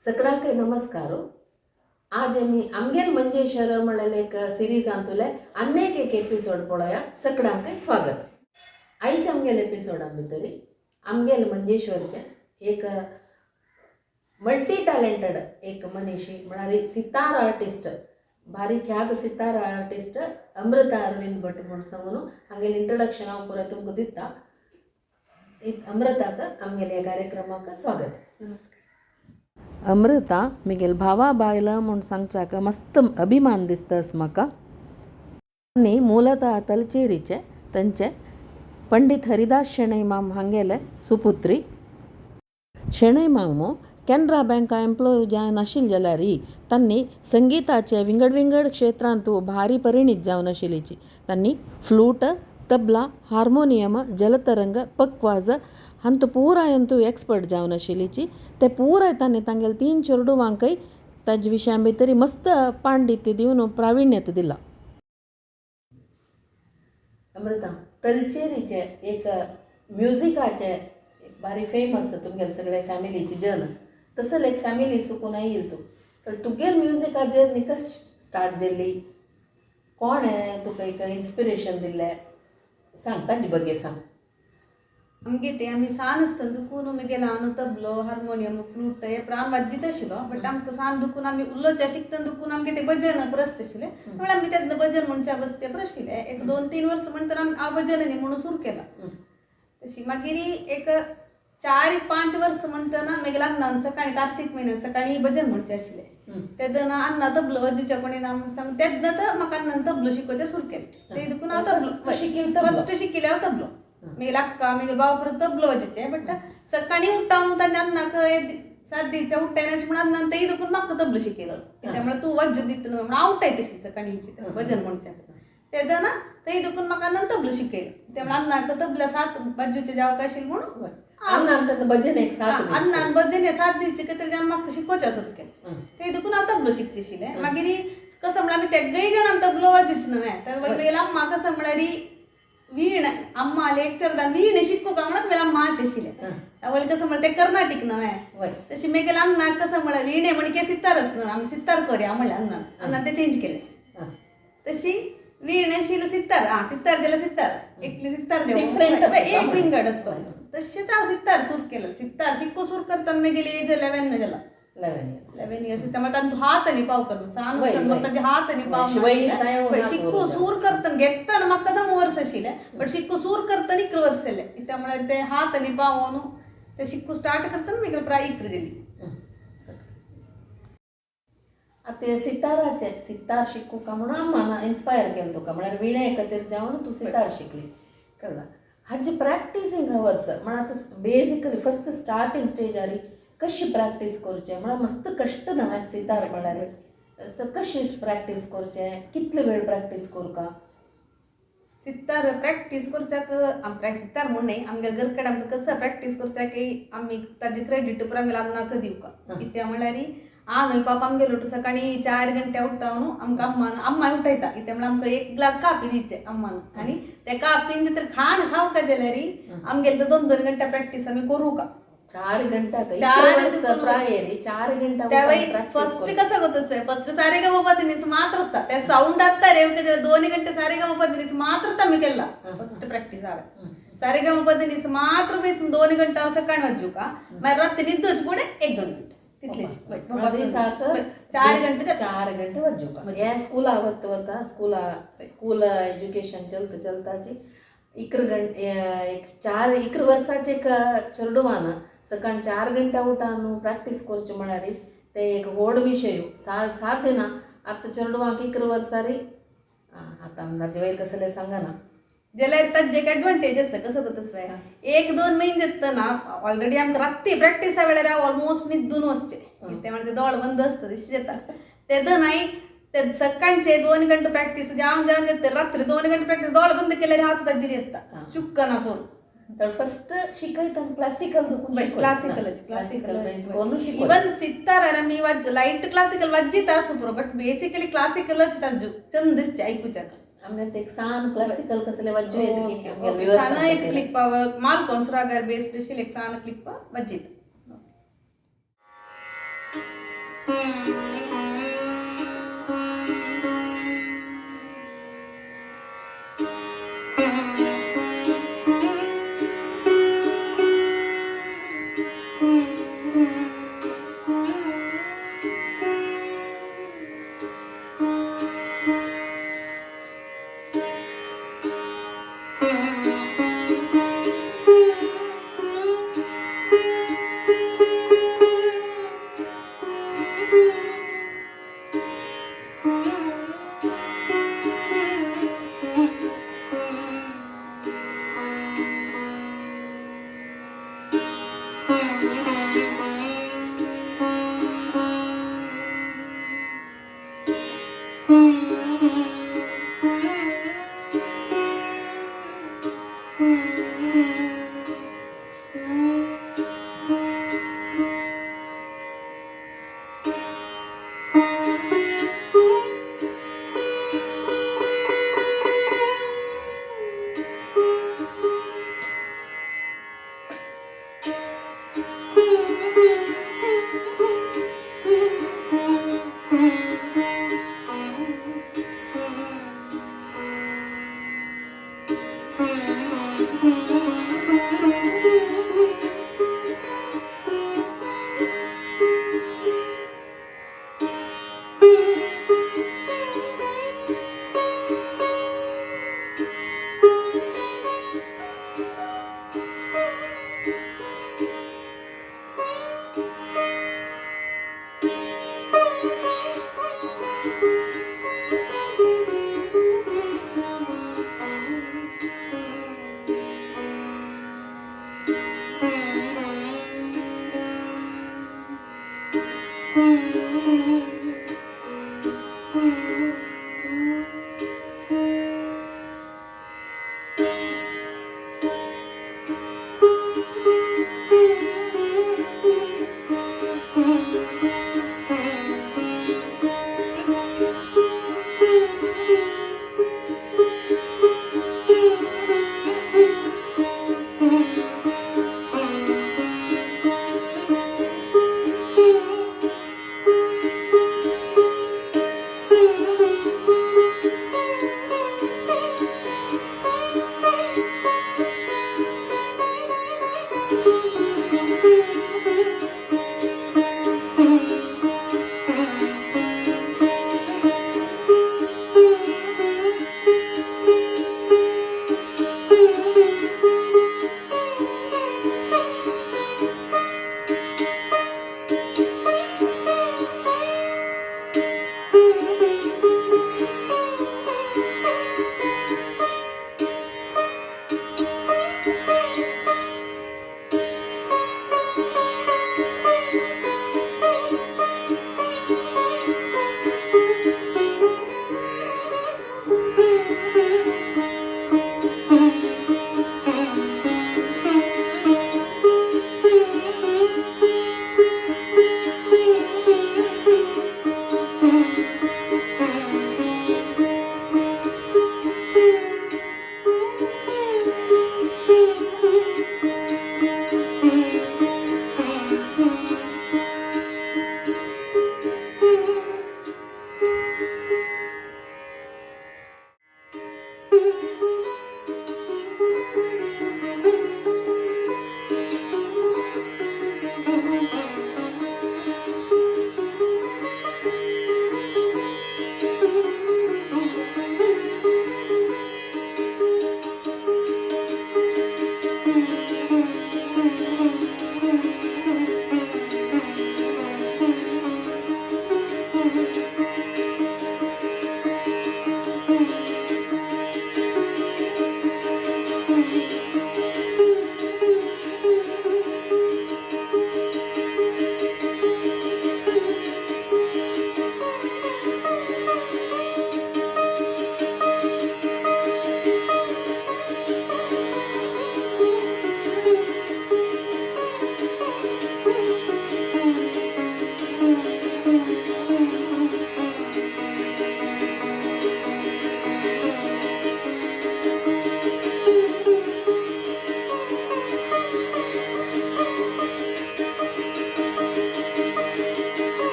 सगळ्यांक नमस्कार. आज आम्ही आमगेल मंजेश्वर म्हणलेले एक सिरीज आणतले अनेक एक एपिसोड पळोवया. सगळ्यांक स्वागत. आयच्या आमगेल एपिसोडा भितरी आमगेल मंजेश्वरचे एक मल्टी टॅलेंटेड एक मनीशी म्हणारी सितार आर्टिस्ट, भारी ख्यात सितार आर्टिस्ट अमृता अरविंद भट म्हणून सांगून हांगेल इंट्रोडक्शन हांव पुरो तुमकां दिता. अमृताक आमगेल्या ह्या कार्यक्रमाक स्वागत. नमस्कार. अमृता मिगेल भावा बायला म्हणून सांगच्याक मस्त अभिमान दिसतास म्हाका. आनी मूलतः तलचेरीचे तांचे पंडित हरिदास शेणै माम हांगेले सुपुत्री. शेणै मामो कॅनरा बँका एम्प्लॉय जावन आशिल्ले जाल्यारय तांणी संगीताचे विंगड विंगड क्षेत्रांत भारी परिणीत जावन आशिल्लीची. तांणी flute, tabla, harmonium, jaltarang, पक्वाज हांतू पुरायंतू expert जावन आशिल्लीची. ते पुराय तांणी तांगेले 3 चेडवांकय ताजे विशयां भितर मस्त पांडित्य दिवन प्राविण्यत दिला. अमृता, तलचेरीचे एक म्युझिकाचे भारी फेमस तुमगेले सगळे फॅमिलीची जर्न. तसं एक फॅमिली सुकून येईल तू. तर तुगेल म्युझिका जर्नी कशी स्टार्ट जाल्ली, कोण तुका एक इन्स्पिरेशन दिल्लें सांग, ताजे बगे सांग. आमगे ते आमी सान आसतना दुखून मुगेला न्हू तबलो, हार्मोनियम, फ्लूट हे आमी वाजीत आशिल्लो. बट आमकां सान दुखून आमी उलोवच्या शिकतना दुखून आमगे ते भजन प्रस्त आशिल्ले. त्यामुळे आमी तेन्ना भजन म्हणच्या बसचे आशिल्ले. एक 2-3 वर्स म्हणटा आमी हांव भजन न्ही म्हणून सुरू केला. तशी मागीर एक 4-5 वर्स म्हणटना म्हगेल्या अण्णान सकाळी कार्तीक म्हयन्यान सकाळी भजन म्हणचे आशिल्ले. तेन्ना अण्णा तबलो वाजोवच्या कोणी आमकां सांग. तेन्ना तर म्हाका अण्णान तबलो शिकोवचें सुरू केलें. ते देखून हांव तबलो फस्ट शिकिल्लें हांव तबलो. म्हगेले अक्का म्हगेले भाव परत तबलो वाजोवचे. बट सकाळी उठ्ठां ताणें अण्णाक 7 दीच्या उठ्ठायनाची म्हणून अण्णान तेय देखून म्हाका तबलो शिकयलो. त्यामुळे तूं वाजो दिता न्हू म्हणून हांव उठ्ठाय तशी सकाळीची भजन म्हणच्या. तेन्ना तेय देखून म्हाका अण्णान तबलो शिकयलो. त्यामुळे अण्णाक तबला 7 वाजोवचे जावक आशिल्ले म्हणून अण्णान भजन एक 7 अण्णान भजन 7 दिवचे कितें तरी म्हाका शिकोवचें सुरू केलें. तेय देखून हांव तबलो शिकचे आशिल्लें. मागीर कसं म्हळ्यार आमी तेगय जाणां तबलो वाजोवचे न्हय. त्यामुळे म्हगेले अम्मा कसं म्हळ्यार वीण अम्मा लेक्चर वीण शिकूंक म्हणून तुवें अम्मा अशें आशिल्लें. त्यामुळे कसं म्हळ्यार तें कर्नाटीक न्हय. तशी म्हगेले अण्णाक कसं म्हळ्यार वीणे म्हणजे सितार आसना आमी सितार करया म्हणलें अण्णान तें चेंज केलें. तशी वीण आशिल्लो सितार सितार जाल्यार सितार एकली सितार एक विंगड आसता. तशेंच हांव सितार सुरू केलें. सितार शिकूं सुरू करतना म्हगेली एज 11 जाला. 11 इयर्स. त्यामुळे तांचो हात आनी पाव करना सान ताजे हात आनी पाव शिकू सूर करतना घेतना म्हाका 9 वर्स आशिल्ले. बट शिकू सूर करतना 11 वर्स जाले. त्यामुळे ते हात आनी पाव न्हू ते शिकू स्टार्ट करतना म्हगेली प्राय 11 जाली. आता सितार शिकूं का म्हणून अम्मान इन्स्पायर केलें तुका. म्हळ्यार विणे खातीर जावन तूं सितार शिकली. कळ्ळां. हाजी प्रॅक्टिसींग अवर्स म्हळ्यार आतां बेसिकली फस्ट स्टार्टींग स्टेजार कशी प्रॅक्टीस करचें म्हळ्यार मस्त कश्ट न्हय सितार म्हळ्यार. सो कशी प्रॅक्टीस करचें, कितले वेळ प्रॅक्टीस करूं का. सितार प्रॅक्टीस करच्याक सितार म्हूण न्ही आमगे घरकडे आमकां कसं प्रॅक्टीस करच्याक आमी ताजें क्रेडीट पुरो आमगेल्या अण्णाक दिवका. कित्याक म्हळ्यार हांव न्हय पापा आमगेलो सकाळी 4 घंटे उठता न्हू आमकां अम्मा उठयता. कित्याक म्हळ्यार आमकां 1 ग्लास कापी दिवचे अम्मान. आनी त्या कापीन तर खाण खावका जाल्यार आमगेले 2-2 घंटा प्रॅक्टीस आमी करूं का. 4 घंटा फस्ट कसं होतं फस्ट सारेगमपधनीस मात्र असता त्या साऊंड आता रे 2 घंटे सारेगमपधनीस मात्र आम्ही केला. फस्ट प्रॅक्टीस हांवें सारेगमपधनीस मात्र बेसून 2 घंटा सकाळी वाजू का मागीर रात्री न्हिदोच पुढे 1-2 घंटे तितलेच 4 घंटे वाजू का. हे स्कूला वता स्कूल एज्युकेशन चलताची 11 वर्साचे एक चेडवान सकाळी 4 घंटा उठान प्रॅक्टीस करचें म्हळ्यार ते एक व्हड विशय. साथ दिना आतां चेडवांक 11 वर्सां आतां अंदाजे वयर कसले सांगना जाल्यार ताजे एक एडवांटेज आसा. कसं करता 1-2 म्हयने जातना ऑलरेडी आमकां राती प्रॅक्टिसा वेळार हांव ऑलमोस्ट न्हिदून वचचें. कित्याक म्हळ्यार ते दोळ बंद आसता तशें जाता. तेदो न्हय ते सकाळचे 2 घंटे प्रॅक्टीस जावन जाते रात्री 2 घंटे प्रॅक्टीस दोळ बंद केल्यार हात ताजेरी आसता चुक्क ना सोडून. तर फस्ट शिकयता क्लासिकल क्लासिकल इवन सितार आमी लायट क्लासिकल वाजयता आसूं पुरो बट बेसिकली क्लासिकलच छंद दिसचे आयकुच्याक. आमगे एक सान क्लासिकल कसले वाजू सान एक क्लिप्पा माल कॉन्सरागर बेस्ड एक सान क्लिप्पा वाजयता.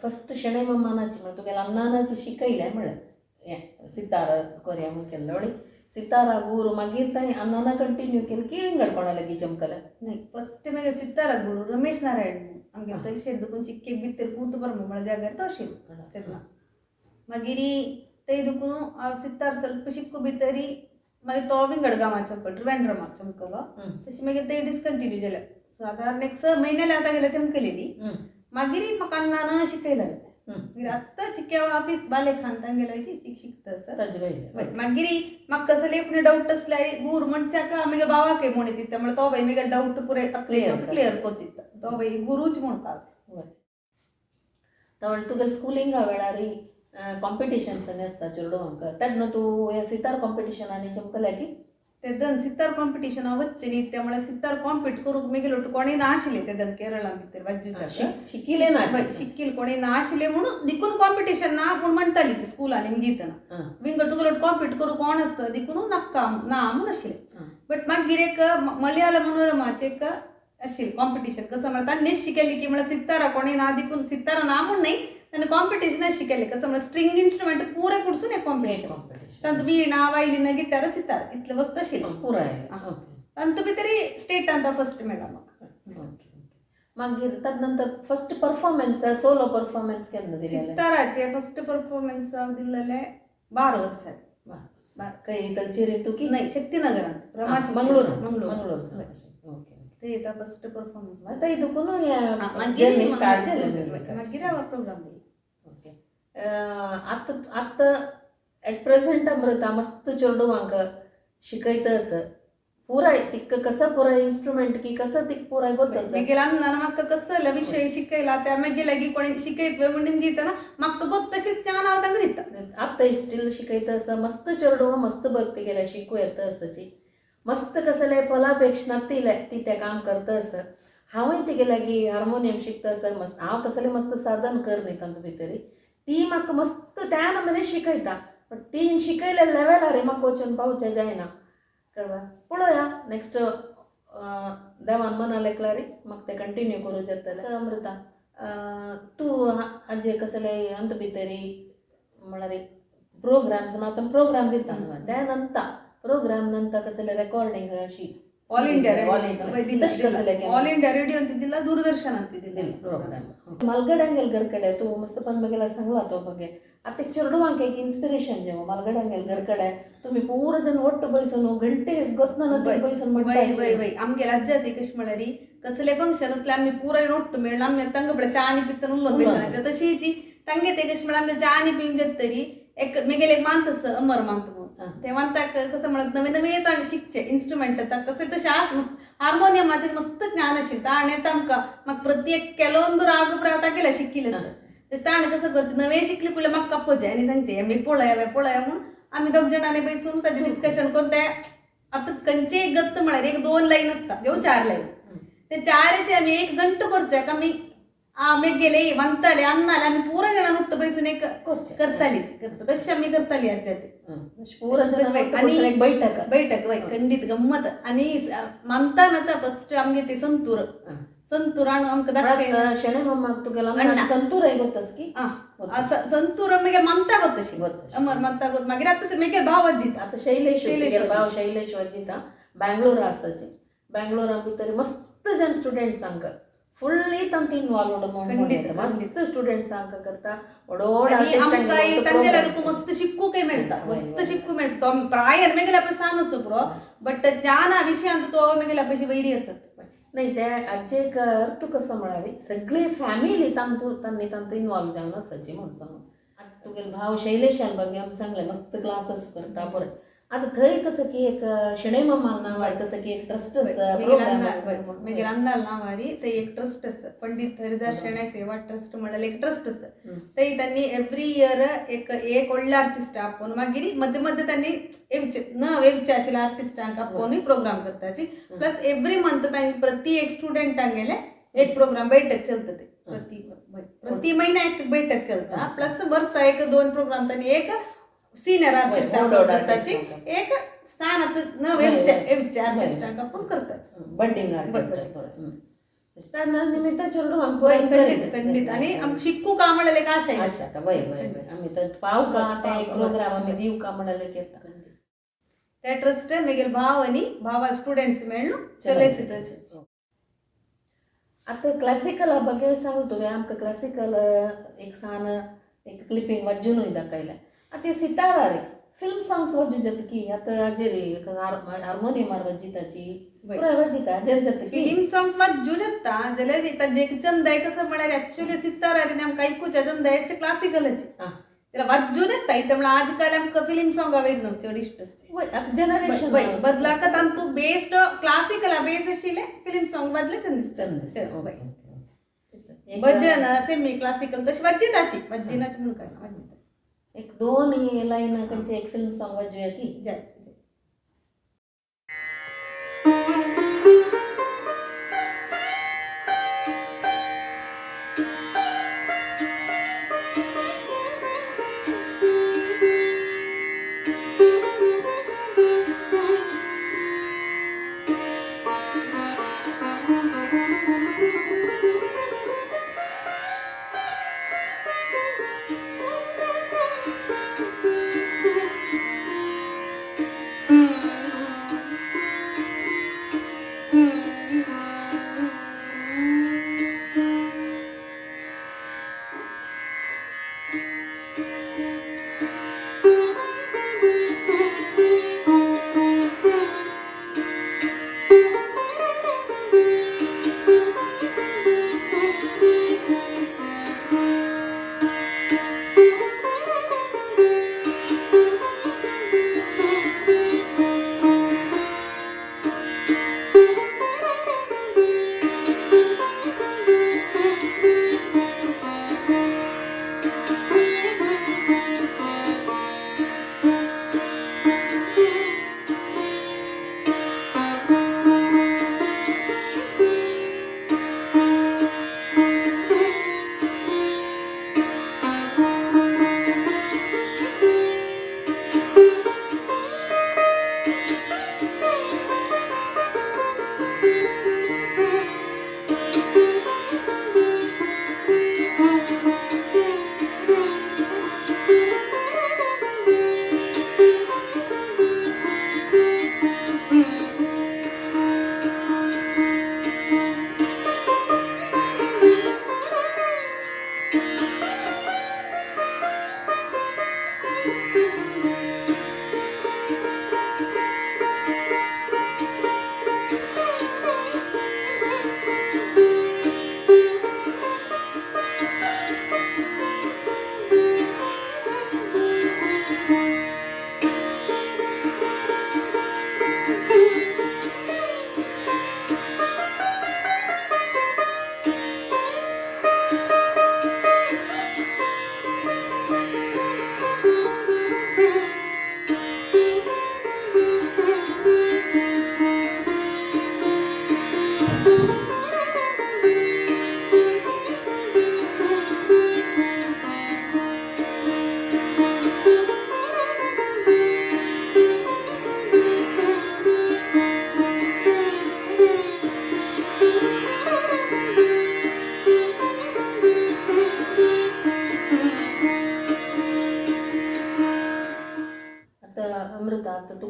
फस्ट शेणे मम्मानाची मग तुगेला अम्नानाची शिकयल्या म्हळ्यार हें सितार कोरया म्हूण केल्लो आणि सितारा गुरू मागीर ताणें अन्नाना कंटिन्यू केलें की विंगड कोणा लागीं चमकलें नाही फस्ट मागीर सितारा गुरू रमेश नारायण आमगे तशें दुखून चिक्केक भितर कूत बर म्हळ्यार जाग्यार तशें तेन्ना मागीर ते दुखून हांव सितार ಸ್ವಲ್ಪ शिकू भितरी मागीर तो विंगड गांवांत चमकलो ट्रिवेंड्रमाक चमकलो तशें मागीर ते डिस्कंटिन्यू केलें सो आतां नेक्स्ट म्हयन्याला आतां गेल्या चमकलेली मागीर म्हाका अन्नान शिकयलें मागीर आत्तां चिक्या ऑफिस बाले खान तांगें गेलं की शिकता सर मागीर म्हाका कसले पुणे डाऊट असले गुर म्हणच्याक आमगे बावाके म्हूण दिता म्हळ्यार तो बाई म्हगे डाऊट पुरे क्लियर कोत दिता तो बाई गुरूच म्हणटा तो तुगेले स्कुलिंगा वेळारी कॉम्पिटिशन्स आसता चेडवांक तेन्ना तूं हे सितार कॉम्पिटिशनांनी चमकल्या की ते दन सितार कॉम्पिटिशन वच्चे न्ही त्यामुळे सितार कॉम्पिट करूंक मी गेलो कोणी ना आशिल्ले ते दन केरळा भितर वाजूच्या शिकिले ना शिक्कील कोणी ना आशिल्ले म्हणून दिकून कॉम्पिटिशन ना पूण म्हणटालीचे स्कुलांनी गीतना विंग तुगेलो कॉम्पिट करूंक कोण आसता दिकून नाका ना म्हणून आशिल्ले बट मागीर एक मलयाळ मनोरमाचे एक आशिल्लें कॉम्पिटिशन कसं म्हणल्यार तांणी शिकयलें की म्हळ्यार सितारा कोणी ना दिकून सितारा ना म्हूण न्ही ताणें कॉम्पिटिशन शिकयलें कसं म्हळ्यार स्ट्रिंग इन्स्ट्रुमेंट पुरे कुडसून एक कॉम्पिटिशन तांत वीणा वायलीन गिटार सितार इतले वस्त आशिल्लें पुराय तांत भितर स्टेटांत फर्स्ट मेळ्ळा म्हाका मागीर तानंतर फर्स्ट परफॉर्मन्स सोलो परफॉर्मन्स केन्ना दिलेले सिताराचे फर्स्ट परफॉर्मन्स हांव दिल्लेले 12 वर्सां खंय कल्चर तू की नाही शक्तीनगरांत मंगळूर ओके ते येता फर्स्ट परफॉर्मन्स आता इदुकून मागीर स्टार्ट जालें मागीर हांव प्रोग्राम ओके आतां एट प्रेझेंट अमृता मस्त चेडवांक शिकयतस पुराय तिक कसं पुराय इन्स्ट्रुमेंट की कसं तिक पुराय करतस गेल्यानंतर म्हाका कसले विषय शिकयला त्या मागीर लागीं कोणी शिकयत म्हणून घेतना म्हाका गो तशीच ज्ञान हांव तांकां दिता आतां स्टील शिकयतस मस्त चेडवां मस्त भक्ती गेल्या शिकू येतसची मस्त कसले फलापेक्षा ती ते काम करतस हांवूय तिगे लागीं हार्मोनियम शिकतस मस्त हांव कसलें मस्त साधन कर न्ही तांतूं भितर ती म्हाका मस्त त्या नमने शिकयता बट ती शिकयल्या लेवलार म्हाका वचून पावचें जायना कळवा पळोवया नेक्स्ट देवान मना लेकल्यार म्हाका ते कंटिन्यू करूं जातलें अमृता तूं हाजे कसले अंत भितर म्हळ्यार प्रोग्राम्स आतां प्रोग्राम दिता न्हू त्या नंतर प्रोग्राम नंतर कसले रेकॉर्डिंग अशी ऑल इंडिया कसले ऑल इंडिया रेडिओ दिला दूरदर्शनात दिलें प्रोग्राम मलगड्यांगेल घरकडे तू मस्त पण बघेला सांगला तो बघे आता एक चेडवांक एक इन्स्पिरेशन जेव मलगड्यांगेल घरकडे तुम्ही पूर्ण जण ओट्ट बैसून घंटे गोतना बैसून वय आमगे राज्यात कशी म्हळ्यार कसले फंक्शन असले आम्ही पुराय ओट्ट मेळून आम्ही तांकां बळे च्या आनी पितन उलोवन बैसना तशीची तांगे ते कशी म्हळ्यार आमगे च्या आनी पिंजत तरी एक मेगेले एक मानत अमर मानत ते म्हणतात कसं म्हणत नवे नवे येता शिकचे इन्स्ट्रुमेंट कसे तसे आश हार्मोनियमाचे मस्त ज्ञान आशिल्लें ताणें तांकां म्हाका प्रत्येक केलोंद राग उपरांत तागेले शिकिल्लें तशें ताणें कसं करचें नवें शिकलें पयलें म्हाका कापचें आनी सांगचें आमी पळया म्हूण आमी दोग जाणांनी बसून ताचें डिस्कशन करून ते आतां खंयचें एक गत्त म्हळ्यार एक 2 लायन आसता ह्यो 4 लायन ते 4 अशें आमी 1 घंटो करचे आमी आमी गेले म्हणताले अन्नाले आमी पुरो जाणां उठ्ठ बसून एक करतालीच तशें आमी करताली आनी बैठक वय खंडीत गंमत आनी मानताना आतां फस्ट आमगे ते संतूर आणून आमकां दाखय शेणे मम्माक तुगेला संतूर गोतस की संतूर आमगे मानता गो तशी अमर मानता गो मागीर आतां मेगे भाव वजिता आतां शैलेश भाव शैलेश वजिता बँगलोर आसाचे बँगलोरा भितर मस्त जन स्टुडंट्सांक फुल्ली तांत इन्वॉल्वड म्हणून मस्त स्टुडंट्सांक करता व्हड मस्त शिकूंक मेळटा मस्त शिकूंक मेळटा तो प्रायर मेगेल्या पळय सान असो पुरो बट ज्ञाना विशयांत तो मेगेल्या पयशी वैरी आसत नाही ते हाचे एक अर्थ कसं म्हळ्यार सगळी फॅमिली तांत इन्वॉल्व जावन आसाची म्हणून सांगून तुगेलो भाव शैलेशान बघे आमी सांगलें मस्त क्लासेस करता बरें आता थंय कसं की एक शेणे मम्मा नांवार कसं की एक ट्रस्ट मागीर अंदाल नांवारी थंय एक ट्रस्ट आसा पंडित हरिदास शेणे सेवा ट्रस्ट म्हणल्यार एक ट्रस्ट आसा थंय तांणी एवरी इयर एक व्हडले आर्टिस्ट आपोवन मागीर मध्य मध्य तांणी वेवचे आशिल्ल्या आर्टिस्टांक आपोवनूय प्रोग्राम करताची प्लस एवरी मंथ तांणी प्रति एक स्टुडंटांक गेले एक प्रोग्राम बैठक चलता ते प्रति महिना एक बैठक चलता प्लस वर्सा एक 2 प्रोग्राम तांणी एक सीनियर आर्टिस्ट करताची एक स्थानात वेवचे आर्टिस्टांक आपूण करताची बड्डिंग आर्टिस्ट निमित्त खंडीत आनी आमकां शिकू का म्हणलें एक आशा आसता वय आमी तर पाव का ते प्रोग्राम आमी दिव का म्हणलें करता त्या ट्रस्ट मेगेल भाव आनी भावा स्टुडंट्स मेळून चलयत आता क्लासिकला बघे सांगू तुवें आमकां क्लासिकल एक सान एक क्लिपिंग वाजूनय दाखयलें आता सितारा रे फिल्म सॉंग्स वाजू जात की आता हाजेर हार्मोनियमार वाजिताची पुराय वाजिता हाजेर जात फिल्म सॉंग्स वाजू जाता जाल्यार ताजे एक चंदाय कसं म्हळ्यार एक्चुअली सितारा रे आमकां आयकूच्या चंदायचे क्लासिकलचे त्याला वाजू जाता इथं म्हळ्यार आजकाल आमकां फिल्म सॉंगा वेज न्हू चड इश्ट जनरेशन बदलाक तांतू बेस्ड क्लासिकला बेस आशिल्ले फिल्म सॉंग वाजले चंद भजन सेमी क्लासिकल तशी वाजिताची वाजिनाची म्हणून काय वाजिता एक 2 लाईन खंयचे एक फिल्म सॉंग वाजूया की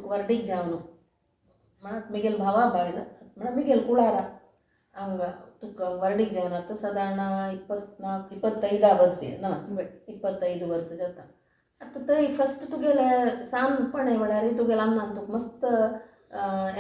तुका वर्डीक जावनु म्हणत मिगेल भावा बायला म्हणा मिगेल कुळारा ಹಂಗ ತುಕ್ಕ ವರ್ಡಿಗೆ ಜವನತ್ತ ಸಾಧಾರಣ 24-25 ವರ್ಷ ನಾ 25 ವರ್ಷ जाता आता थंय फस्ट तुगेले सानपणे म्हळ्यार तुगेले अन्नान तुका मस्त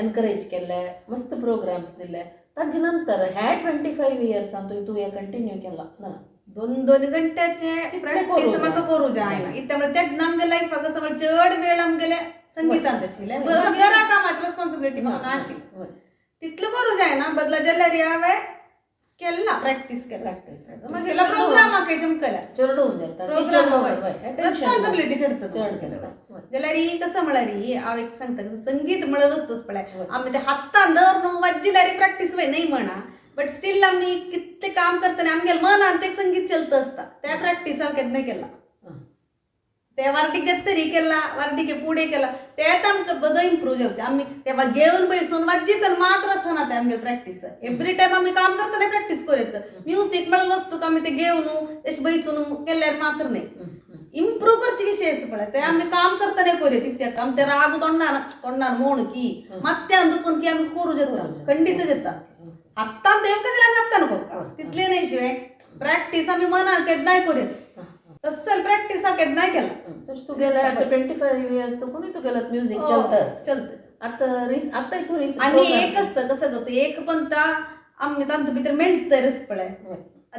एनकरेज केल्ले मस्त प्रोग्राम्स दिले ताजे नंतर ह्या 25 इयर्सान तुवें कंटिन्यू केला ना 2 घंट्याचे प्रॅक्टिस म्हाका करू जायना इतल्या म्हणजे तेच आमगे लायफाक कसं म्हणजे चड वेळ आमगेले संगीतांत आशिल्ले घरा कामाची रेस्पॉन्सिबिलिटी म्हाका नाशिल्ली तितलं करू जायना बदला जाल्यार हांवें केला प्रॅक्टिस केला प्रोग्राम म्हाका जमकला चरडून जाता प्रोग्राम रेस्पॉन्सिबिलिटी चढता जाल्यार ही कसं म्हळ्यार ही हांव एक सांगता संगीत म्हळ्यार वस्तूच पळय आमी ते हातान धरून वाजयल्यार प्रॅक्टिस नाही म्हणा बट स्टील आमी कितले काम करतना आमगेल्या मनान ते संगीत चलता आसता त्या प्रॅक्टिस हांव केन्ना केला ते वार्टीक तरी केला वार्टीके पुढे केला तेच आमकां बदल इम्प्रूव जावचे आमी तेव्हा घेवन बसून वाजयतना मात्र आसना ते आमगे प्रॅक्टिस एवरी टायम आमी काम करतना प्रॅक्टिस करूं म्युजीक म्हळ्यार वस्तू आमी ते घेवन अशें बसून केल्यार मात्र नाही इम्प्रूव करचे विषय आसा पळय ते आमी काम करतना करूं तितक्याक आमी ते राग तोंडार म्हण की मात्यान दुखून की आमी करूं जाता खंडीत जाता आत्तां देवका जाल्यार आत्तां करता तितले नाही शिवाय प्रॅक्टिस आमी मनान केन्नाय करूं तसं प्रॅक्टिस हांव केन्नाय केला तुगेले 25 इयर्स तो कोणी तुगेला म्युझिक चलता आता तू रिस आणि एक असतं कसं एक पंता आम्ही तांत भितर मेळटरच पळय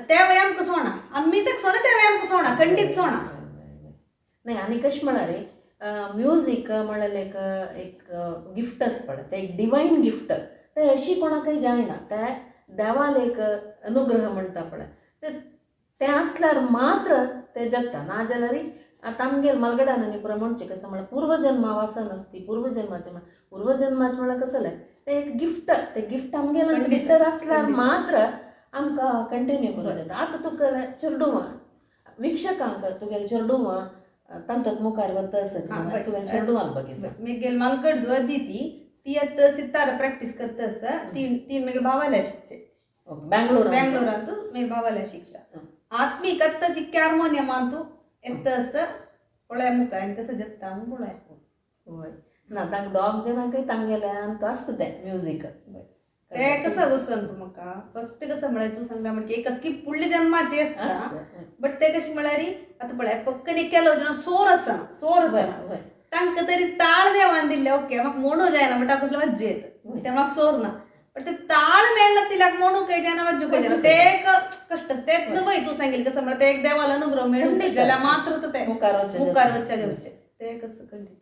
त्या वेळी आमकां सोणा आम्ही ते सोणा त्या वेळी आमकां सोणा खंडीत सोणा नाही आणि कशें म्हळ्यार म्युझिक म्हळ्यार एक गिफ्टच पळय ते एक डिवायन गिफ्ट ते अशी कोणाकय जायना ते देवाल एक अनुग्रह म्हणटा पळय ते असल्यार मात्र ते जगता ना जाल्यार आता आमगेर मलगडांनी म्हणचे कसं म्हळ्यार पूर्वजन्मा वासन असती पूर्वजन्माचे म्हळ्यार कसं ते एक गिफ्ट ते गिफ्ट आमगेर भितर असल्यार मात्र आमकां कंटिन्यू करूं जाता आतां तुका चेडूं वीक्षकांक तुगेले चेडूं तांतूत मुखार वता तुवें चेडूं बघितलें मेगेल मालगड ती आतां सितार प्रॅक्टीस करता आसा ती मेगे भावाल्या शिकचे बेंगलोरांत मेगे भावाल्या शिक्षा आत्मीक आत्ता जितके हार्मोनियम तू एतस पळय मुखार आनी कसं जगता पळय होय ना तांकां दोग जाणांकय तांगेल्यान तो आसता तें म्युजीक ते कसं वचून तूं म्हाका फस्ट कसं म्हळ्यार तूं सांगला म्हणजे एक स्कीप फुडले जन्माची आसता बट ते कशें म्हळ्यार आतां पळय पक्कन केलो सोर आसना तांकां तरी ताळ देवान दिल्ले ओके म्हाका म्हणू जायना बट हांव कसलो मज्जा येता ते म्हाका सोर ना पण ते ताळ मेळना तिला म्हणू काही जायना वाजू काही जायना ते एक कष्ट तेच न्हय तूं सांगितलें कसं म्हळ्यार ते एक देवाला अनुग्रह मेळून जाल्यार मात्र ते मुखार वच्चे जेवचे ते कसं खंडीत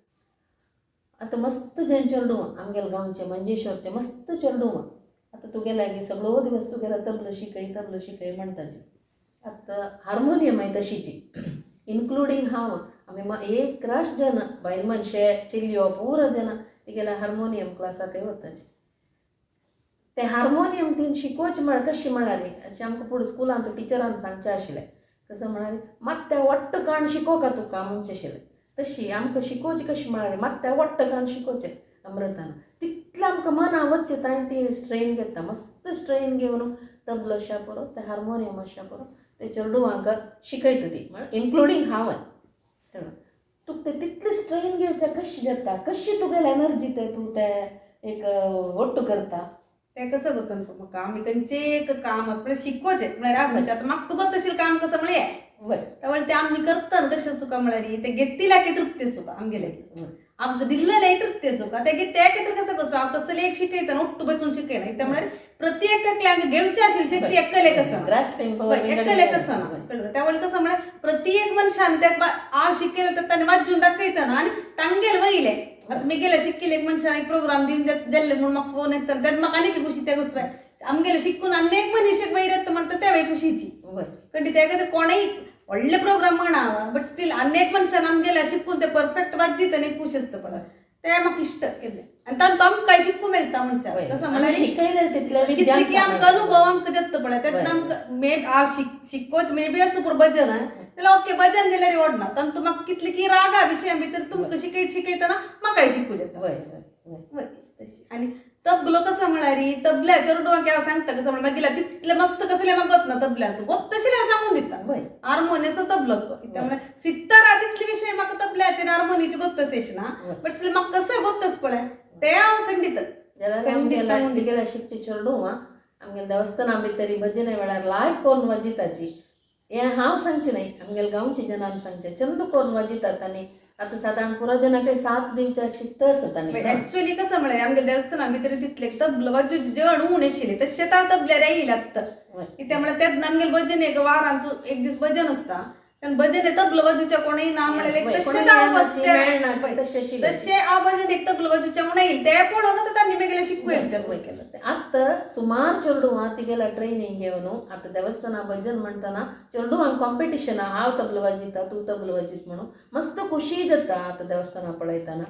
आता मस्त जे चेडूं आमगेल्या गांवचे मंजेश्वरचे मस्त चेडूं आता तुगेल्या सगळो दिवस तुगेला तबला शिकय म्हणटाची आता हार्मोनियम आहे तशीची इन्क्लुडींग हांव आमी एक राश जन बायल मनशे चिल्यो पुरो जन तिगेल्या हार्मोनियम क्लासाकय वताची ते हार्मोनियम तीन शिकोवचें म्हळ्यार कशें म्हळ्यार अशें आमकां फुडें स्कुलान टिचरान सांगचें आशिल्लें कसं म्हळ्यार मात्तें वट्ट काण शिकोवका तुका म्हणचें आशिल्लें तशी आमकां शिकोवचें कशें म्हळ्यार मात्तें वट्ट काण शिकोवचें अमृतान तितलें आमकां मनां वचचें ताणें ती स्ट्रेन घेता मस्त स्ट्रेन घेवन तबलो आसा पुरो ते हार्मोनियम आसा पुरो ते चेडूंक शिकयता ती म्हळ्यार इन्क्लुडींग हांव तुका ते तितलें स्ट्रेन घेवचें कशें जाता कशी तुगेलें एनर्जी ते तूं ते एक वट्ट करता ते कसं वचून म्हाका आमी खंयचें एक काम आपणें शिकोवचें म्हळ्यार आतां म्हाका तुका तशें काम कसं म्हळ्यार त्यावेळी ते आमी करता कशें सुका म्हळ्यार ते घेतलेल्या की तृप्ती सुका आमगेले आमकां दिल्लेलें तृप्ती सुका ते कसं कसो हांव कसलें एक शिकयता उट्ट बसून शिकयना त्या म्हळ्यार प्रत्येकाक हांगा घेवचें आशिल्लें शक्ती एकले कसं एकले कसं ना त्यावेळी कसं म्हळ्यार प्रत्येक मनशान ते हांव शिकयलें तर ताणें वाजून दाखयता ना आनी तांगेर वयले आता मी गेले शिकले एक मनशान एक प्रोग्राम दिवन जाल्ले म्हणून म्हाका फोन येता त्यात म्हाका आनीक खुशी त्या गोष्ट आमगेले शिकून अनेक मनशाक वयर येता म्हणटा त्या वेळी खुशीची कारण त्या कोणीय व्हडले प्रोग्राम म्हणावा बट स्टील अनेक मनशान आमगेल्या शिकून ते परफेक्ट वाजयत आनी खूश आसता पळय ते म्हाका इश्ट केले आनी तांकां आमकां शिकूं मेळटा म्हणटा कसं म्हळ्यार शिकयलें तितलें की आमकां अनुभव आमकां देता पळय तेन्ना आमकां हांव शिकोवच मे बी असो पूण भजन जाल्यार ओके भजन जाल्यार ओडना तांकां म्हाका कितले की रागा विशया भितर तुमकां शिकयतना म्हाकाय शिकूं जाता आनी तबलो कसं म्हळ्यार तबल्या चेडूंक हांव सांगता कसं म्हळ्यार मागीर तितलें मस्त कसलें म्हाका वतना तबल्याक वत तशें हांव सांगून दिता हार्मोनियम तबलो असो म्हळ्यार सितारा तितले विशय म्हाका तबल्या तबल्याचे हार्मोनियमचे गोत्तसेश ना बट सले म्हाका कसं गोत्तस पळय ते हांव खंडीत तिगेला शिकची चेडू आमगे देवस्थाना भितरी भजने वेळार लायक करून वाजिताची हें हांव सांगचें न्हय आमगेल्या गांवच्या जनांक सांगचें चंद करून वाजितात आनी आतां सादारण पुरो जनाक 7 दिवच्याक शिकता आसत आनी ऍक्च्युअली कसं म्हळें आमगे देवस्थाना भितर तितले तबलो वाजूचे जण उण आशिल्ले तशेंच हांव तबल्यार येयला आत्तां कित्याक म्हळ्यार तेन्ना आमगेले भजनेक वारांत एक दीस भजन आसता तेन्ना भजन तबलो वाजूच्या कोणय ना म्हळ्यार तशेंच हांव भजन एक तबलो वाजूच्या म्हण येईल ते पळोवन आतां तांणी मागीर शिकूया विचार केलो आतां सुमार चेडूं तिगेला ट्रेनिंग घेवन आतां देवस्थाना भजन म्हणटना चेडूंक कॉम्पिटिशन हांव तबलो वाजिता तूं तबलो वाजीत म्हणून मस्त खुशी जाता आतां देवस्थाना पळयतना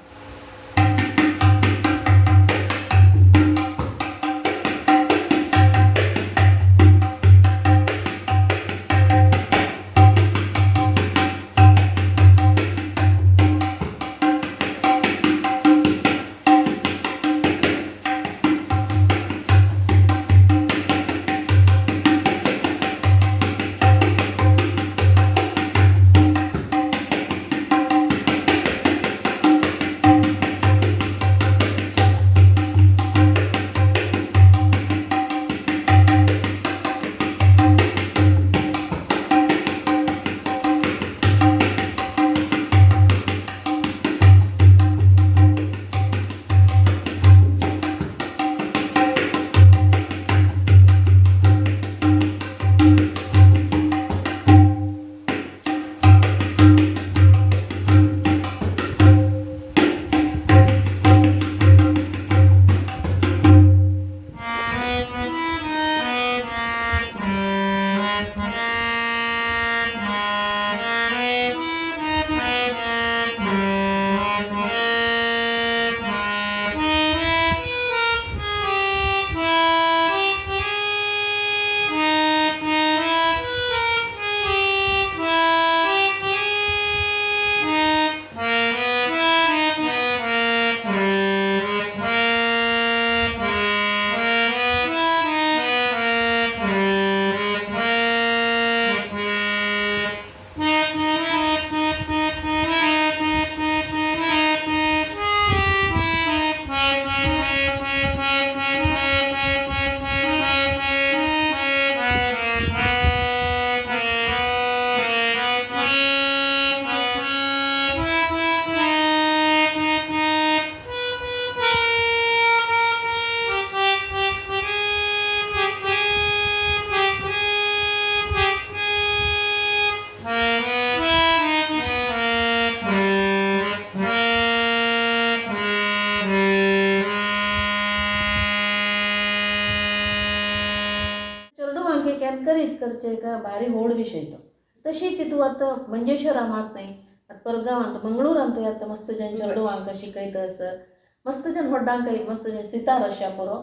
एनकरेज करचे का भारी व्हड विशय तो तशीच तूं आतां मंजेश्वरा मात न्हय आतां परगांवांत मंगळूरांत तूं आतां मस्त जन चेडवांक शिकयता आसत मस्त जन व्हड्डांकय मस्त जन सितार अशा पुरो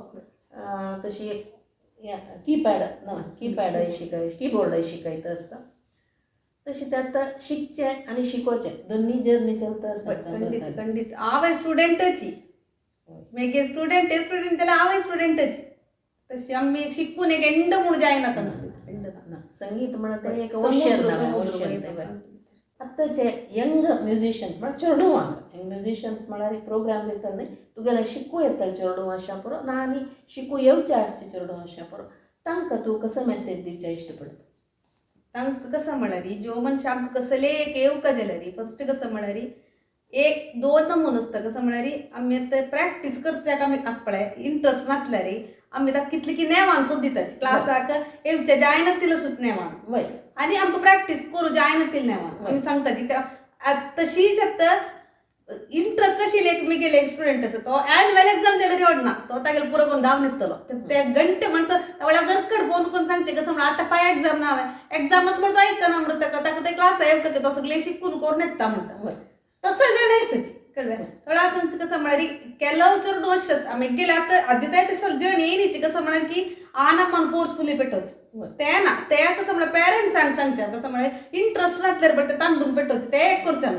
तशी कीपॅडय कीबोर्डय शिकयता आसता तशी ते आतां शिकचें आनी शिकोवचें दोन्ही जर्नी चलता आसता खंडीत हांवें स्टुडंटाची मागीर स्टुडंट जाल्यार हांवें स्टुडंटाची तशी आमी शिकून एक एंड म्हूण जायना संगीत म्हणटा तें एक अवश्य आतांचे यंग म्युझिशियन्स म्हळ्यार चेडवांक म्युझिशियन्स म्हळ्यार एक प्रोग्राम दिता न्हय तुगेले शिकूं येता चेडवां अशा पुरो ना आनी शिकूं येवचें आसचें चेडवां अशा पुरो तांकां तूं कसो मेसेज दिवचें इश्ट पडटा तांकां कसं म्हळ्यार ज्यो मनशां आमकां कसले एक येवका जाल्यार फस्ट कसं म्हळ्यार एक 2 नमून आसता कसं म्हळ्यार आमी आतां प्रॅक्टीस करच्याक आमी पळय इंट्रस्ट नासल्यार आमी ताका कितली की नेवान सोदिताची क्लासाक येवचें जायना तिला सुट नेवान आनी आमकां प्रॅक्टीस करूं जायना तिला नेवान आमी सांगताची तशीच आतां इंट्रस्ट आशिल्ली एक मुगेले एक स्टुडंट आसा तो एन्युअल एग्जाम दिल्यार ओडना तो तागेलो पुरो करून धांवन येतलो ते घंटे म्हणटा वळ्या घरकड फोन करून सांगचे कसं म्हणून आतां पांय एग्जाम ना हांवें एग्जाम आसा म्हण तो आयकना म्हणून ताका ते क्लास येवका तो सगळे शिकून करून येता म्हणटा तसं गणेशाची कळ्ळें थोडा सांगचे कसं म्हळ्यार केलो चेडूं अशें आमी गेले आतां आदिताय तसं जण येयनीची कसं म्हळ्यार की आनामान फोर्सफुली पेटोवचें तें ना तें कसं म्हळ्यार पेरंट्सांक सांगचें कसं म्हळ्यार इंट्रस्ट नासल्यार बट तें तांडून पेटोवचें तें करचें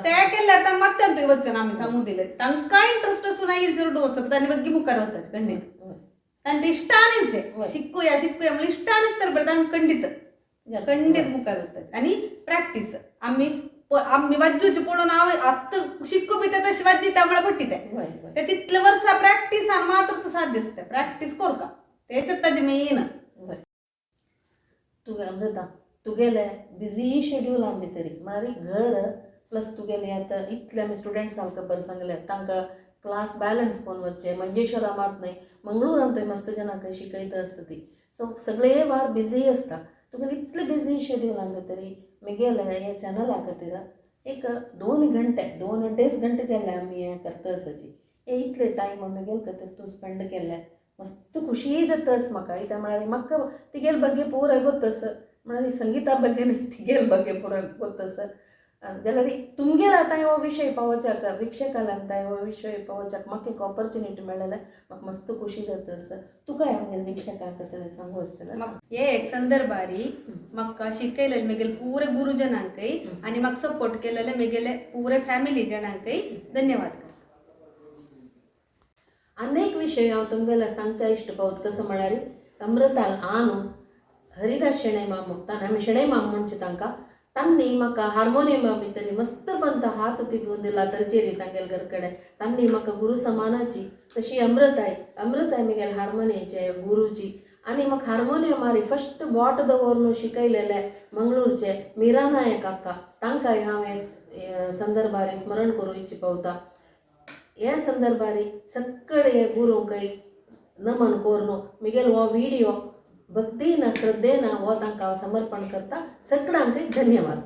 तें केल्यार तांकां मात्यान थंय वचचें ना आमी सांगून दिलें तांकां इंट्रस्ट आसून येयले चेडूं वचप तांणी मागीर मुखार वताचें खंडीत तांकां इश्टान येवचें शिकूया म्हणून इश्टान येता बट तांकां खंडीत खंडीत मुखार जातात आणि प्रॅक्टिस आम्ही वाजूचे पडून आत्ता शिकू बी त्या तशी वाजी त्यामुळे फट्टीत आहे वय वय ते तिथलं वर्षा प्रॅक्टिस आणि मात्र तर साध्य असते प्रॅक्टिस कर का त्याच्यात ताजी मी येईन वय तुगे अमृता तुगेले बिझी शेड्यूल आमी तरी मारी घर प्लस तुगेले आता इतले आमी स्टुडंट्स आमकां बरें सांगले तांकां क्लास बॅलन्स कोण वरचे मंजेश्वरा मात नाही मंगळूर थंय मस्त जनांक शिकयता आसता ती सो सगळे वार बिझी आसता तुगेले इतले बिझी शेड्यूल आमगे तरी मुगेले हे चॅनला खातीर एक 2 घंटे 2-2.5 घंटे जाले आमी हें करता आसाची हे इतले टायम मुगेल खातीर तूं स्पेंड केले मस्त खुशी जातास म्हाका कित्याक म्हळ्यार म्हाका तिगेल ಬಗ್ಗೆ ಪೂರ ಗೊತ್ತಸ म्हळ्यार संगीता ಬಗ್ಗೆ तिगेल ಬಗ್ಗೆ ಪೂರ ಗೊತ್ತಸ जाल्यार तुमगेर आतां हो विशय पावोवच्याक विक्षकाला आतां हो विशय पावोवच्याक म्हाका एक ऑपॉर्च्युनिटी मेळ्ळें म्हाका मस्त खुशी जाता आसा तुका आमगेर विक्षकाक कसं सांगू आसतलें हे एक संदर्भारी म्हाका शिकयलेले मुगेले पुरे गुरुजनांकय आणि म्हाका सपोर्ट केलेले मुगेले पुरे फॅमिली जनांकय धन्यवाद अनेक विषय हांव तुमगेल्या सांगच्या इश्ट पावत कसं म्हळ्यार अमृता आनु हरिदास शेणै मामू ताणें आमी शेणै मामू म्हणचे तांकां तांणी म्हाका हार्मोनियमा भितर मस्त पंत हात तिगून दिला तलचेरी तांगेल घर कडेन तांणी म्हाका गुरू समानाची तशी अमृताय मुगेल हार्मोनियमचे गुरुजी आनी म्हाका हार्मोनियमारी फस्ट बोट दवरून शिकयलेले मंगळूरचे मीरा नायक काका तांकांय हांव हे संदर्भारी स्मरण करूं इच्छी पावता ह्या संदर्भारी सकळ हे गुरूंकय नमन करून मुगेल हो व्हिडिओ भक्तीन श्रद्धेन हो तांकां हांव समर्पण करता सगळ्यांक धन्यवाद.